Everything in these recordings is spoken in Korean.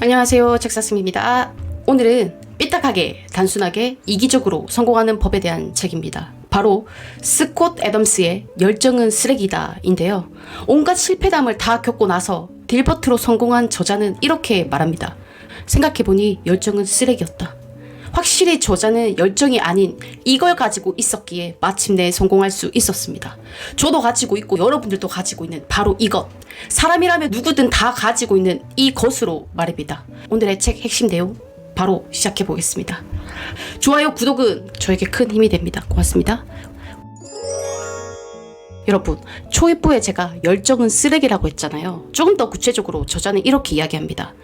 안녕하세요, 책사슴입니다. 오늘은 삐딱하게 단순하게 이기적으로 성공하는 법에 대한 책입니다. 바로 스콧 애덤스의 열정은 쓰레기다 인데요. 온갖 실패담을 다 겪고 나서 딜버트로 성공한 저자는 이렇게 말합니다. 생각해보니 열정은 쓰레기였다. 확실히 저자는 열정이 아닌 이걸 가지고 있었기에 마침내 성공할 수 있었습니다. 저도 가지고 있고 여러분들도 가지고 있는 바로 이것. 사람이라면 누구든 다 가지고 있는 이것으로 말입니다. 오늘의 책 핵심 내용 바로 시작해 보겠습니다. 좋아요, 구독은 저에게 큰 힘이 됩니다. 고맙습니다. 여러분, 초입부에 제가 열정은 쓰레기라고 했잖아요. 조금 더 구체적으로 저자는 이렇게 이야기합니다.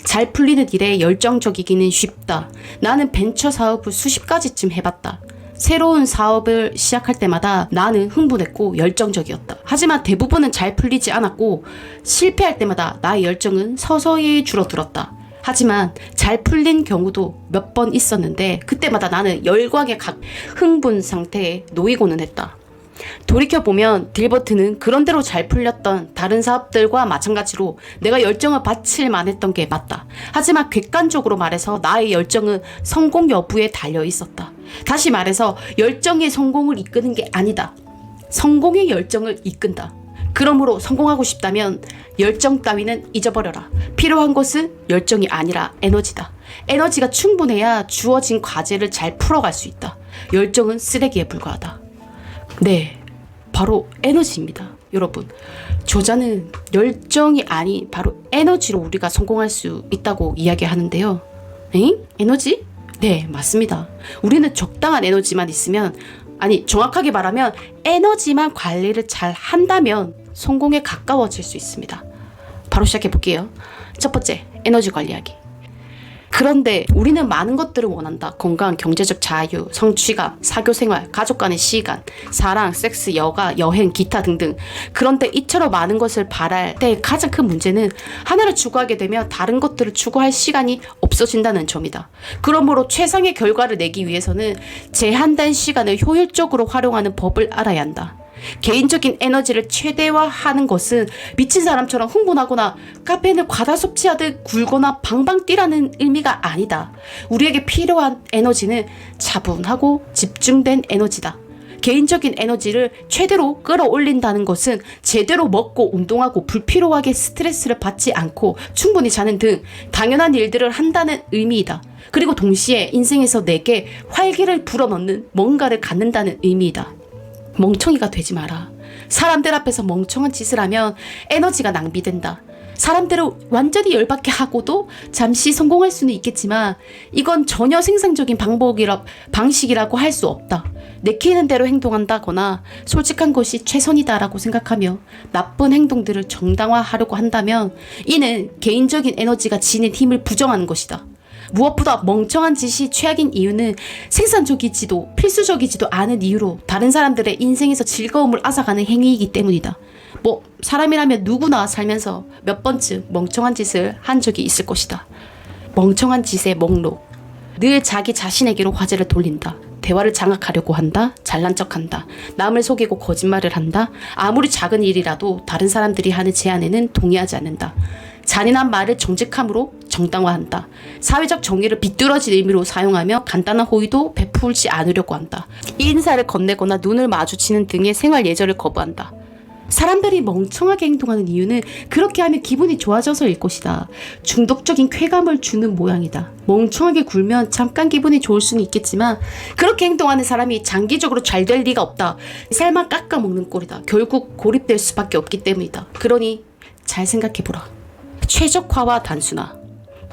잘 풀리는 일에 열정적이기는 쉽다. 나는 벤처 사업을 수십 가지쯤 해봤다. 새로운 사업을 시작할 때마다 나는 흥분했고 열정적이었다. 하지만 대부분은 잘 풀리지 않았고 실패할 때마다 나의 열정은 서서히 줄어들었다. 하지만 잘 풀린 경우도 몇 번 있었는데 그때마다 나는 열광의 흥분 상태에 놓이고는 했다. 돌이켜보면 딜버트는 그런대로 잘 풀렸던 다른 사업들과 마찬가지로 내가 열정을 바칠만 했던 게 맞다. 하지만 객관적으로 말해서 나의 열정은 성공 여부에 달려 있었다. 다시 말해서 열정이 성공을 이끄는 게 아니다. 성공의 열정을 이끈다. 그러므로 성공하고 싶다면 열정 따위는 잊어버려라. 필요한 것은 열정이 아니라 에너지다. 에너지가 충분해야 주어진 과제를 잘 풀어갈 수 있다. 열정은 쓰레기에 불과하다. 네, 바로 에너지입니다. 여러분, 저자는 열정이 아닌 바로 에너지로 우리가 성공할 수 있다고 이야기하는데요. 에너지? 네, 맞습니다. 우리는 적당한 에너지만 있으면, 정확하게 말하면 에너지만 관리를 잘 한다면 성공에 가까워질 수 있습니다. 바로 시작해 볼게요. 첫 번째, 에너지 관리하기. 그런데 우리는 많은 것들을 원한다. 건강, 경제적 자유, 성취감, 사교생활, 가족 간의 시간, 사랑, 섹스, 여가, 여행, 기타 등등. 그런데 이처럼 많은 것을 바랄 때 가장 큰 문제는 하나를 추구하게 되면 다른 것들을 추구할 시간이 없어진다는 점이다. 그러므로 최상의 결과를 내기 위해서는 제한된 시간을 효율적으로 활용하는 법을 알아야 한다. 개인적인 에너지를 최대화하는 것은 미친 사람처럼 흥분하거나 카페인을 과다 섭취하듯 굴거나 방방 뛰라는 의미가 아니다. 우리에게 필요한 에너지는 차분하고 집중된 에너지다. 개인적인 에너지를 최대로 끌어올린다는 것은 제대로 먹고 운동하고 불필요하게 스트레스를 받지 않고 충분히 자는 등 당연한 일들을 한다는 의미이다. 그리고 동시에 인생에서 내게 활기를 불어넣는 뭔가를 갖는다는 의미이다. 멍청이가 되지 마라. 사람들 앞에서 멍청한 짓을 하면 에너지가 낭비된다. 사람들을 완전히 열받게 하고도 잠시 성공할 수는 있겠지만 이건 전혀 생산적인 방식이라고 할 수 없다. 내키는 대로 행동한다거나 솔직한 것이 최선이다라고 생각하며 나쁜 행동들을 정당화하려고 한다면 이는 개인적인 에너지가 지닌 힘을 부정하는 것이다. 무엇보다 멍청한 짓이 최악인 이유는 생산적이지도 필수적이지도 않은 이유로 다른 사람들의 인생에서 즐거움을 앗아가는 행위이기 때문이다. 사람이라면 누구나 살면서 몇 번쯤 멍청한 짓을 한 적이 있을 것이다. 멍청한 짓의 목록. 늘 자기 자신에게로 화제를 돌린다. 대화를 장악하려고 한다. 잘난 척한다. 남을 속이고 거짓말을 한다. 아무리 작은 일이라도 다른 사람들이 하는 제안에는 동의하지 않는다. 잔인한 말을 정직함으로 정당화한다. 사회적 정의를 비뚤어진 의미로 사용하며 간단한 호의도 베풀지 않으려고 한다. 인사를 건네거나 눈을 마주치는 등의 생활 예절을 거부한다. 사람들이 멍청하게 행동하는 이유는 그렇게 하면 기분이 좋아져서일 것이다. 중독적인 쾌감을 주는 모양이다. 멍청하게 굴면 잠깐 기분이 좋을 수는 있겠지만 그렇게 행동하는 사람이 장기적으로 잘 될 리가 없다. 살만 깎아먹는 꼴이다. 결국 고립될 수밖에 없기 때문이다. 그러니 잘 생각해보라. 최적화와 단순화.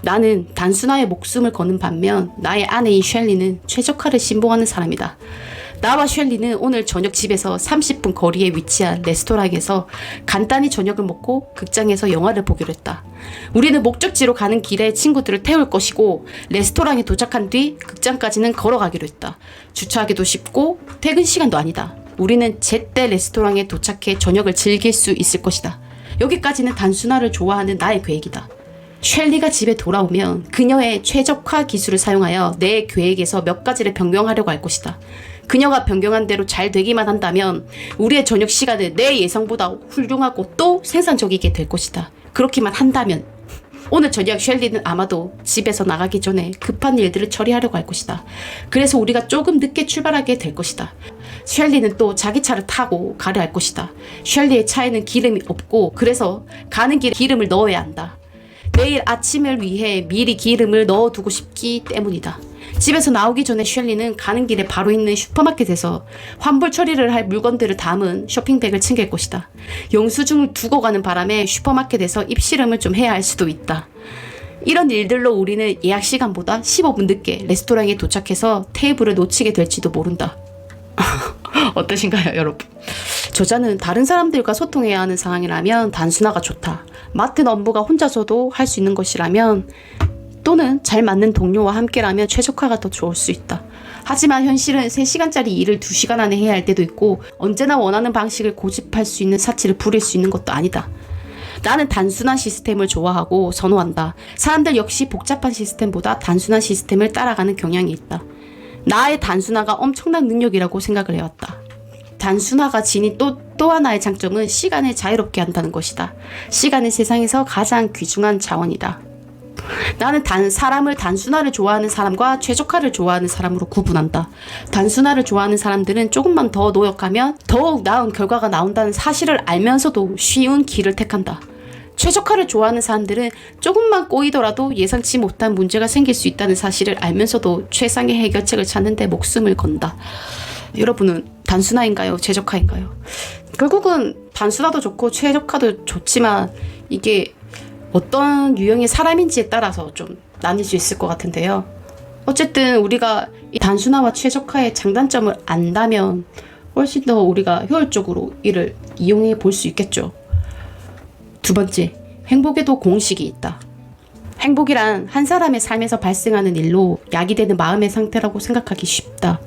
나는 단순화에 목숨을 거는 반면 나의 아내인 셸리는 최적화를 신봉하는 사람이다. 나와 셸리는 오늘 저녁 집에서 30분 거리에 위치한 레스토랑에서 간단히 저녁을 먹고 극장에서 영화를 보기로 했다. 우리는 목적지로 가는 길에 친구들을 태울 것이고 레스토랑에 도착한 뒤 극장까지는 걸어가기로 했다. 주차하기도 쉽고 퇴근 시간도 아니다. 우리는 제때 레스토랑에 도착해 저녁을 즐길 수 있을 것이다. 여기까지는 단순화를 좋아하는 나의 계획이다. 셸리가 집에 돌아오면 그녀의 최적화 기술을 사용하여 내 계획에서 몇 가지를 변경하려고 할 것이다. 그녀가 변경한 대로 잘 되기만 한다면 우리의 저녁 시간은 내 예상보다 훌륭하고 또 생산적이게 될 것이다. 그렇기만 한다면 오늘 저녁 셸리는 아마도 집에서 나가기 전에 급한 일들을 처리하려고 할 것이다. 그래서 우리가 조금 늦게 출발하게 될 것이다. 셸리는 또 자기 차를 타고 가려 할 것이다. 셸리의 차에는 기름이 없고 그래서 가는 길에 기름을 넣어야 한다. 내일 아침을 위해 미리 기름을 넣어두고 싶기 때문이다. 집에서 나오기 전에 셸리는 가는 길에 바로 있는 슈퍼마켓에서 환불 처리를 할 물건들을 담은 쇼핑백을 챙길 것이다. 영수증을 두고 가는 바람에 슈퍼마켓에서 입실음을 좀 해야 할 수도 있다. 이런 일들로 우리는 예약 시간보다 15분 늦게 레스토랑에 도착해서 테이블을 놓치게 될지도 모른다. 어떠신가요, 여러분? 저자는 다른 사람들과 소통해야 하는 상황이라면 단순화가 좋다. 맡은 업무가 혼자서도 할 수 있는 것이라면 또는 잘 맞는 동료와 함께라면 최적화가 더 좋을 수 있다. 하지만 현실은 3시간짜리 일을 2시간 안에 해야 할 때도 있고 언제나 원하는 방식을 고집할 수 있는 사치를 부릴 수 있는 것도 아니다. 나는 단순한 시스템을 좋아하고 선호한다. 사람들 역시 복잡한 시스템보다 단순한 시스템을 따라가는 경향이 있다. 나의 단순화가 엄청난 능력이라고 생각을 해왔다. 단순화가 지닌 또 하나의 장점은 시간을 자유롭게 한다는 것이다. 시간은 세상에서 가장 귀중한 자원이다. 나는 사람을 단순화를 좋아하는 사람과 최적화를 좋아하는 사람으로 구분한다. 단순화를 좋아하는 사람들은 조금만 더 노력하면 더욱 나은 결과가 나온다는 사실을 알면서도 쉬운 길을 택한다. 최적화를 좋아하는 사람들은 조금만 꼬이더라도 예상치 못한 문제가 생길 수 있다는 사실을 알면서도 최상의 해결책을 찾는 데 목숨을 건다. 여러분은 단순화인가요? 최적화인가요? 결국은 단순화도 좋고 최적화도 좋지만 이게 어떤 유형의 사람인지에 따라서 좀 나뉠 수 있을 것 같은데요. 어쨌든 우리가 이 단순화와 최적화의 장단점을 안다면 훨씬 더 우리가 효율적으로 이를 이용해 볼 수 있겠죠. 두 번째, 행복에도 공식이 있다. 행복이란 한 사람의 삶에서 발생하는 일로 야기되는 마음의 상태라고 생각하기 쉽다.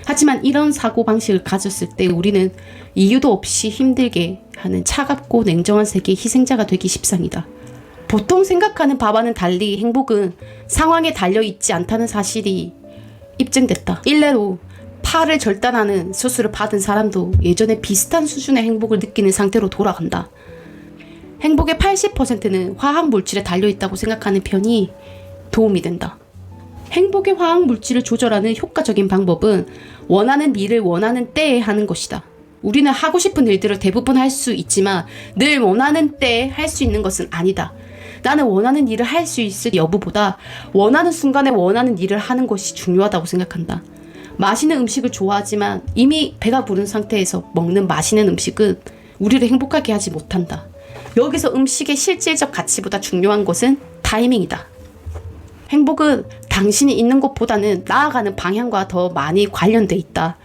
하지만 이런 사고방식을 가졌을 때 우리는 이유도 없이 힘들게 하는 차갑고 냉정한 세계의 희생자가 되기 십상이다. 보통 생각하는 바와는 달리 행복은 상황에 달려있지 않다는 사실이 입증됐다. 일례로 팔을 절단하는 수술을 받은 사람도 예전에 비슷한 수준의 행복을 느끼는 상태로 돌아간다. 행복의 80%는 화학 물질에 달려있다고 생각하는 편이 도움이 된다. 행복의 화학 물질을 조절하는 효과적인 방법은 원하는 일을 원하는 때에 하는 것이다. 우리는 하고 싶은 일들을 대부분 할 수 있지만 늘 원하는 때에 할 수 있는 것은 아니다. 나는 원하는 일을 할 수 있을 여부보다 원하는 순간에 원하는 일을 하는 것이 중요하다고 생각한다. 맛있는 음식을 좋아하지만 이미 배가 부른 상태에서 먹는 맛있는 음식은 우리를 행복하게 하지 못한다. 여기서 음식의 실질적 가치보다 중요한 것은 타이밍이다. 행복은 당신이 있는 곳보다는 나아가는 방향과 더 많이 관련돼 있다.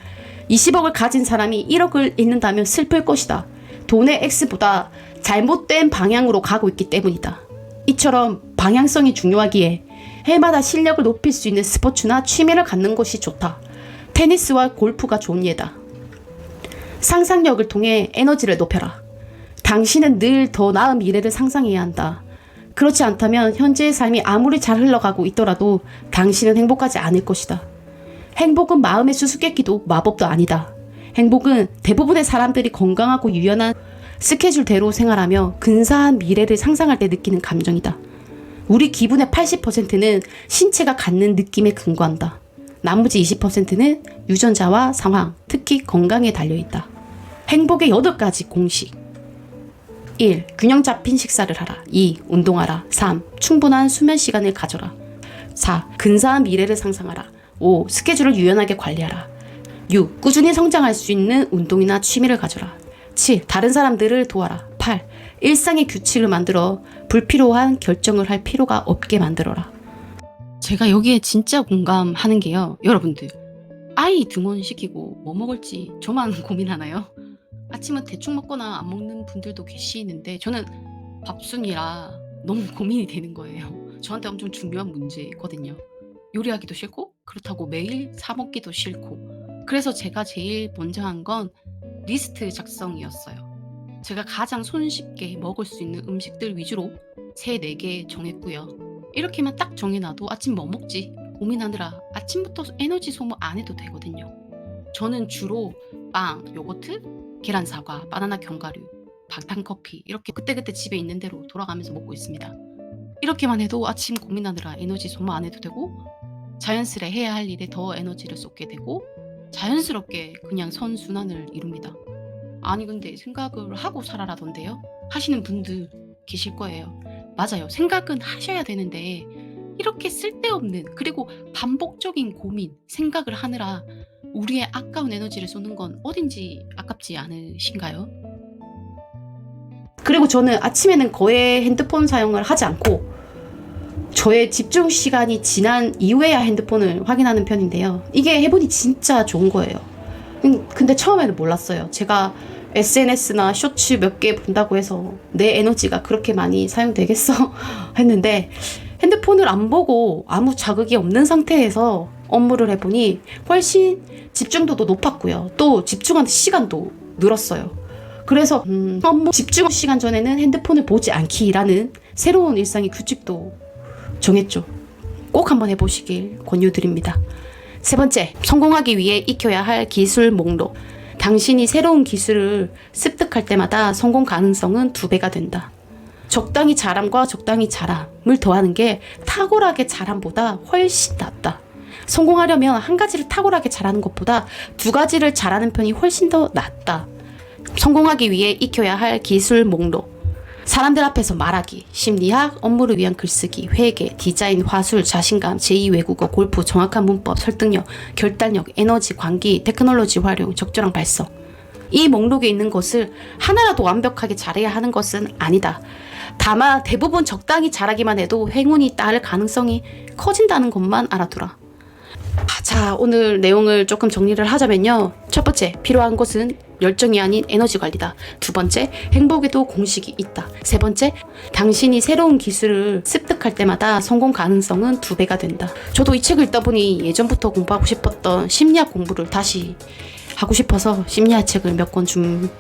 20억을 가진 사람이 1억을 잃는다면 슬플 것이다. 돈의 X보다 잘못된 방향으로 가고 있기 때문이다. 이처럼 방향성이 중요하기에 해마다 실력을 높일 수 있는 스포츠나 취미를 갖는 것이 좋다. 테니스와 골프가 좋은 예다. 상상력을 통해 에너지를 높여라. 당신은 늘 더 나은 미래를 상상해야 한다. 그렇지 않다면 현재의 삶이 아무리 잘 흘러가고 있더라도 당신은 행복하지 않을 것이다. 행복은 마음의 수수께끼도 마법도 아니다. 행복은 대부분의 사람들이 건강하고 유연한 스케줄대로 생활하며 근사한 미래를 상상할 때 느끼는 감정이다. 우리 기분의 80%는 신체가 갖는 느낌에 근거한다. 나머지 20%는 유전자와 상황, 특히 건강에 달려있다. 행복의 8가지 공식. 1. 균형 잡힌 식사를 하라. 2. 운동하라. 3. 충분한 수면 시간을 가져라. 4. 근사한 미래를 상상하라. 5. 스케줄을 유연하게 관리하라. 6. 꾸준히 성장할 수 있는 운동이나 취미를 가져라. 7. 다른 사람들을 도와라. 8. 일상의 규칙을 만들어 불필요한 결정을 할 필요가 없게 만들어라. 제가 여기에 진짜 공감하는 게요. 여러분들, 아이 등원시키고 뭐 먹을지 저만 고민하나요? 아침은 대충 먹거나 안 먹는 분들도 계시는데 저는 밥순이라 너무 고민이 되는 거예요. 저한테 엄청 중요한 문제거든요. 요리하기도 싫고 그렇다고 매일 사 먹기도 싫고. 그래서 제가 제일 먼저 한 건 리스트 작성이었어요. 제가 가장 손쉽게 먹을 수 있는 음식들 위주로 3, 4개 정했고요. 이렇게만 딱 정해놔도 아침 뭐 먹지 고민하느라 아침부터 에너지 소모 안 해도 되거든요. 저는 주로 빵, 요거트, 계란 사과, 바나나 견과류, 박탄 커피 이렇게 그때그때 집에 있는 대로 돌아가면서 먹고 있습니다. 이렇게만 해도 아침 고민하느라 에너지 소모 안 해도 되고 자연스레 해야 할 일에 더 에너지를 쏟게 되고 자연스럽게 그냥 선순환을 이룹니다. 아니 근데 생각을 하고 살아라던데요? 하시는 분들 계실 거예요. 맞아요. 생각은 하셔야 되는데 이렇게 쓸데없는 그리고 반복적인 고민, 생각을 하느라 우리의 아까운 에너지를 쏟는 건 어딘지 아깝지 않으신가요? 그리고 저는 아침에는 거의 핸드폰 사용을 하지 않고 저의 집중 시간이 지난 이후에야 핸드폰을 확인하는 편인데요. 이게 해보니 진짜 좋은 거예요. 근데 처음에는 몰랐어요. 제가 SNS나 쇼츠 몇 개 본다고 해서 내 에너지가 그렇게 많이 사용되겠어? 했는데 핸드폰을 안 보고 아무 자극이 없는 상태에서 업무를 해보니 훨씬 집중도도 높았고요. 또 집중하는 시간도 늘었어요. 그래서 업무 집중 시간 전에는 핸드폰을 보지 않기라는 새로운 일상의 규칙도 정했죠. 꼭 한번 해보시길 권유드립니다. 세 번째, 성공하기 위해 익혀야 할 기술 목록. 당신이 새로운 기술을 습득할 때마다 성공 가능성은 2배가 된다. 적당히 잘함과 적당히 잘함을 더하는 게 탁월하게 잘함보다 훨씬 낫다. 성공하려면 한 가지를 탁월하게 잘하는 것보다 2가지를 잘하는 편이 훨씬 더 낫다. 성공하기 위해 익혀야 할 기술 목록. 사람들 앞에서 말하기, 심리학, 업무를 위한 글쓰기, 회계, 디자인, 화술, 자신감, 제2외국어, 골프, 정확한 문법, 설득력, 결단력, 에너지, 광기, 테크놀로지 활용, 적절한 발성. 이 목록에 있는 것을 하나라도 완벽하게 잘해야 하는 것은 아니다. 다만 대부분 적당히 잘하기만 해도 행운이 따를 가능성이 커진다는 것만 알아두라. 자, 오늘 내용을 조금 정리를 하자면요. 첫 번째, 필요한 것은 열정이 아닌 에너지 관리다. 두 번째, 행복에도 공식이 있다. 세 번째, 당신이 새로운 기술을 습득할 때마다 성공 가능성은 2배가 된다. 저도 이 책을 읽다 보니 예전부터 공부하고 싶었던 심리학 공부를 다시 하고 싶어서 심리학 책을 몇 권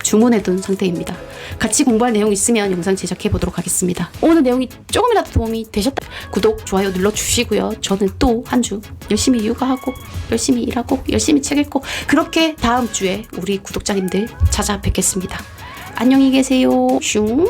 주문해둔 상태입니다. 같이 공부할 내용 있으면 영상 제작해 보도록 하겠습니다. 오늘 내용이 조금이라도 도움이 되셨다. 구독, 좋아요 눌러주시고요. 저는 또 한 주 열심히 육아하고 열심히 일하고 열심히 책 읽고 그렇게 다음 주에 우리 구독자님들 찾아뵙겠습니다. 안녕히 계세요. 슝.